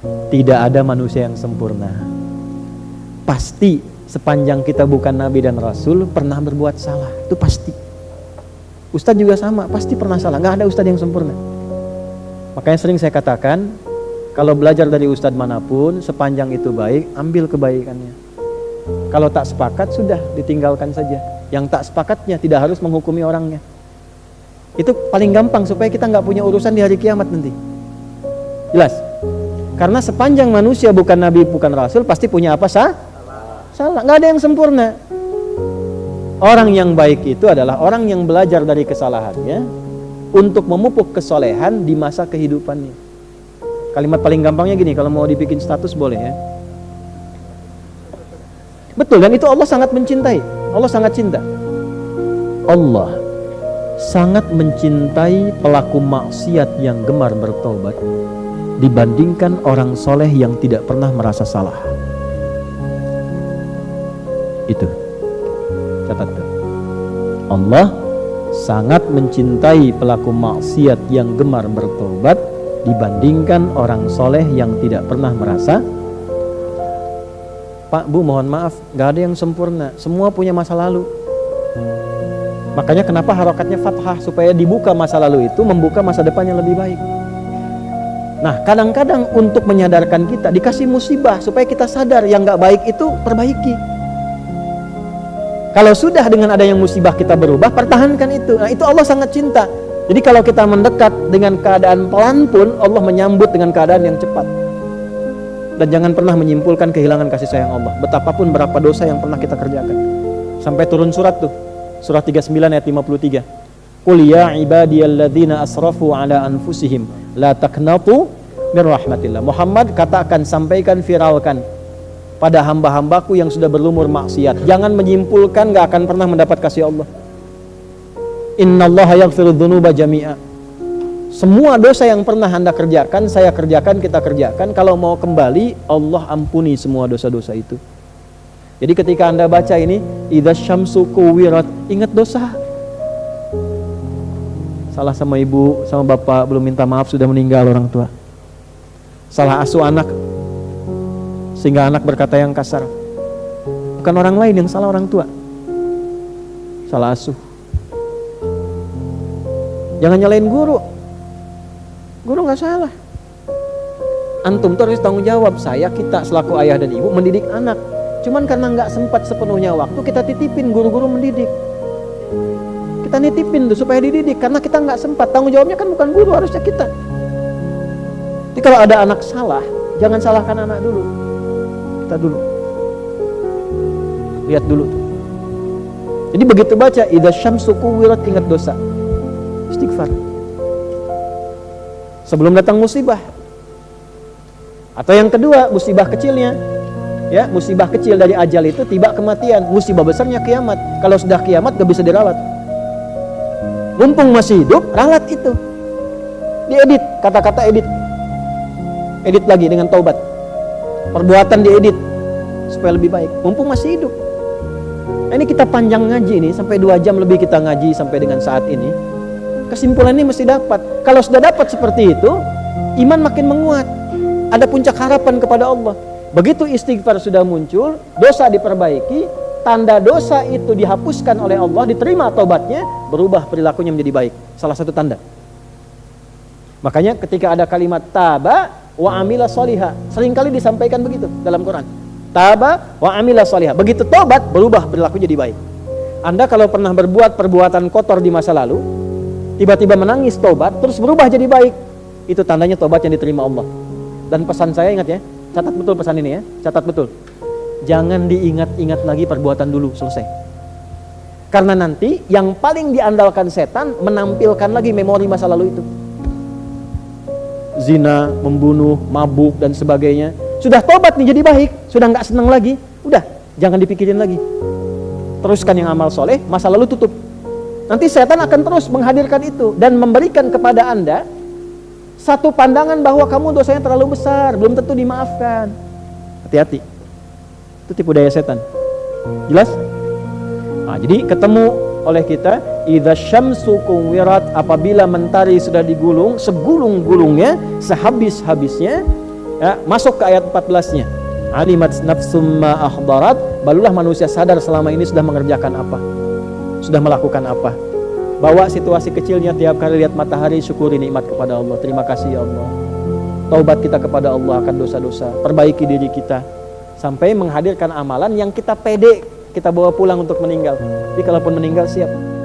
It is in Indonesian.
Tidak ada manusia yang sempurna. Pasti sepanjang kita bukan nabi dan rasul pernah berbuat salah, itu pasti. Ustadz juga sama, pasti pernah salah. Nggak ada ustadz yang sempurna. Makanya sering saya katakan, kalau belajar dari ustadz manapun, sepanjang itu baik, ambil kebaikannya. Kalau tak sepakat, sudah ditinggalkan saja. Yang tak sepakatnya tidak harus menghukumi orangnya. Itu paling gampang supaya kita nggak punya urusan di hari kiamat nanti. Jelas? Karena sepanjang manusia bukan nabi, bukan rasul, pasti punya apa? Salah. Nggak ada yang sempurna. Orang yang baik itu adalah orang yang belajar dari kesalahannya untuk memupuk kesolehan di masa kehidupannya. Kalimat paling gampangnya gini, kalau mau dibikin status boleh ya. Betul, dan itu Allah sangat mencintai. Allah sangat cinta. Allah sangat mencintai pelaku maksiat yang gemar bertobat dibandingkan orang soleh yang tidak pernah merasa salah. Itu catat. Allah sangat mencintai pelaku maksiat yang gemar bertobat dibandingkan orang soleh yang tidak pernah merasa. Pak, Bu, mohon maaf, gak ada yang sempurna, semua punya masa lalu. Makanya kenapa harokatnya fathah, supaya dibuka masa lalu itu, membuka masa depan yang lebih baik. Nah, kadang-kadang untuk menyadarkan kita, dikasih musibah supaya kita sadar yang gak baik itu perbaiki. Kalau sudah dengan adanya musibah kita berubah, pertahankan itu. Nah, itu Allah sangat cinta. Jadi kalau kita mendekat dengan keadaan pelan pun, Allah menyambut dengan keadaan yang cepat. Dan jangan pernah menyimpulkan kehilangan kasih sayang Allah, betapapun berapa dosa yang pernah kita kerjakan. Sampai turun surat tuh, surat 39 ayat 53. Qul ya ibadiyalladzina asrafu ala anfusihim la taqnatu min rahmatillah. Muhammad, katakan, sampaikan, viralkan pada hamba-hambaku yang sudah berlumur maksiat, jangan menyimpulkan gak akan pernah mendapat kasih Allah. Innallaha yaghfiru dzunuba jami'a. Semua dosa yang pernah Anda kerjakan, saya kerjakan, kita kerjakan, kalau mau kembali Allah ampuni semua dosa-dosa itu. Jadi ketika Anda baca ini, idza syamsu kuwirat, ingat dosa. Salah sama ibu, sama bapak, belum minta maaf, sudah meninggal orang tua. Salah asuh anak, sehingga anak berkata yang kasar. Bukan orang lain yang salah, orang tua. Salah asuh. Jangan nyalain guru. Guru gak salah. Antum tuh harus tanggung jawab. Saya, kita selaku ayah dan ibu mendidik anak. Cuman karena gak sempat sepenuhnya waktu, kita titipin guru-guru mendidik. Kita nitipin tuh supaya dididik, karena kita gak sempat. Tanggung jawabnya kan bukan guru, harusnya kita. Jadi kalau ada anak salah, jangan salahkan anak dulu. Kita dulu. Lihat dulu tuh. Jadi begitu baca idza syamsu kuwirat, ingat dosa. Istighfar. Sebelum datang musibah. Atau yang kedua, musibah kecilnya. Ya, musibah kecil dari ajal itu tiba kematian. Musibah besarnya kiamat. Kalau sudah kiamat gak bisa dirawat. Mumpung masih hidup, ralat itu. Diedit, kata-kata edit. Edit lagi dengan taubat. Perbuatan diedit supaya lebih baik. Mumpung masih hidup. Nah, ini kita panjang ngaji nih, sampai 2 jam lebih kita ngaji sampai dengan saat ini. Kesimpulan ini mesti dapat. Kalau sudah dapat seperti itu, iman makin menguat. Ada puncak harapan kepada Allah. Begitu istighfar sudah muncul, dosa diperbaiki, tanda dosa itu dihapuskan oleh Allah, diterima taubatnya, berubah perilakunya menjadi baik. Salah satu tanda. Makanya ketika ada kalimat taba wa amila sholiha, seringkali disampaikan begitu dalam Quran. Taba wa amila sholiha. Begitu taubat, berubah perilaku jadi baik. Anda kalau pernah berbuat perbuatan kotor di masa lalu, tiba-tiba menangis taubat, terus berubah jadi baik, itu tandanya taubat yang diterima Allah. Dan pesan saya, ingat ya, catat betul pesan ini ya, catat betul. Jangan diingat-ingat lagi perbuatan dulu, selesai. Karena nanti yang paling diandalkan setan menampilkan lagi memori masa lalu itu. Zina, membunuh, mabuk dan sebagainya. Sudah tobat nih jadi baik, sudah nggak senang lagi, udah jangan dipikirin lagi. Teruskan yang amal soleh, masa lalu tutup. Nanti setan akan terus menghadirkan itu dan memberikan kepada Anda satu pandangan bahwa kamu dosanya terlalu besar, belum tentu dimaafkan. Hati-hati. Itu tipu daya setan. Jelas? Nah, jadi ketemu oleh kita, idza syamsu kuwirat, apabila mentari sudah digulung segulung-gulungnya, sehabis-habisnya, Ya, masuk ke ayat 14-nya. Alimat nafsum ma ahdarat, barulah manusia sadar selama ini sudah mengerjakan apa, sudah melakukan apa. Bawa situasi kecilnya, tiap kali lihat matahari syukuri nikmat kepada Allah. Terima kasih ya Allah. Taubat kita kepada Allah akan dosa-dosa, perbaiki diri kita sampai menghadirkan amalan yang kita pede kita bawa pulang untuk meninggal. Jadi kalaupun meninggal siap.